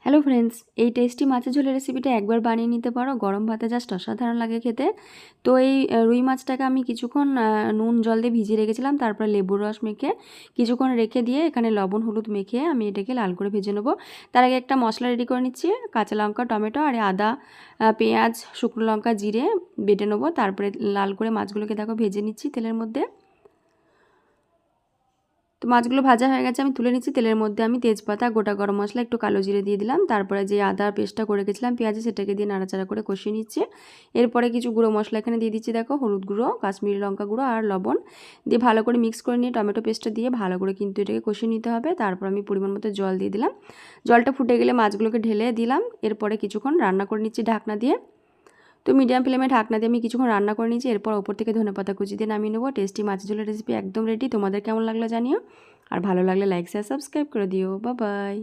Hello friends, এই tasty মাছের ঝোলের রেসিপিটা একবার বানিয়ে নিতে পারো, গরম ভাতে জাস্ট অসাধারণ লাগে খেতে। তো এই রুই মাছটাকে আমি কিছুক্ষণ নুন জল দিয়ে ভিজিয়ে রেখেছিলাম, তারপরে লেবুর রস মেখে কিছুক্ষণ রেখে দিয়ে এখানে লবণ হলুদ মেখে আমি এটাকে লাল করে ভেজে নেবো। তার আগে একটা মশলা রেডি করে নিচ্ছি। কাঁচা লঙ্কা, টমেটো আর আদা, পেঁয়াজ, শুকনো লঙ্কা, জিরে বেটে নেবো। তারপরে লাল করে মাছগুলোকে দেখো ভেজে নিচ্ছি তেলের মধ্যে। তো মাছগুলো ভাজা হয়ে গেছে, আমি তুলে নিচ্ছি। তেলের মধ্যে আমি তেজপাতা, গোটা গরম মশলা, একটু কালো জিরে দিয়ে দিলাম। তারপরে যে আদা পেস্টটা করে রেখেছিলাম পেঁয়াজে, সেটাকে দিয়ে নাড়াচাড়া করে কষিয়ে নিচ্ছি। এরপরে কিছু গুঁড়ো মশলা এখানে দিয়ে দিচ্ছি, দেখো হলুদ গুঁড়ো, কাশ্মীরি লঙ্কা গুঁড়ো আর লবণ দিয়ে ভালো করে মিক্স করে নিয়ে টমেটো পেস্টটা দিয়ে ভালো করে কিন্তু এটাকে কষিয়ে নিতে হবে। তারপর আমি পরিমাণ মতো জল দিয়ে দিলাম। জলটা ফুটে গেলে মাছগুলোকে ঢেলে দিলাম। এরপরে কিছুক্ষণ রান্না করে নিচ্ছি ঢাকনা দিয়ে। তো মিডিয়াম ফ্লেমে ঢাকনা দিয়ে আমি কিছুক্ষণ রান্না করে নিয়েছি। এরপর ওপর থেকে ধনেপাতা কুচি দিয়ে নামিয়ে নেবো। টেস্টি মাছের ঝোলের রেসিপি একদম রেডি। তোমাদের কেমন লাগলো জানিও, আর ভালো লাগলে লাইক শেয়ার সাবস্ক্রাইব করে দিও। Bye bye.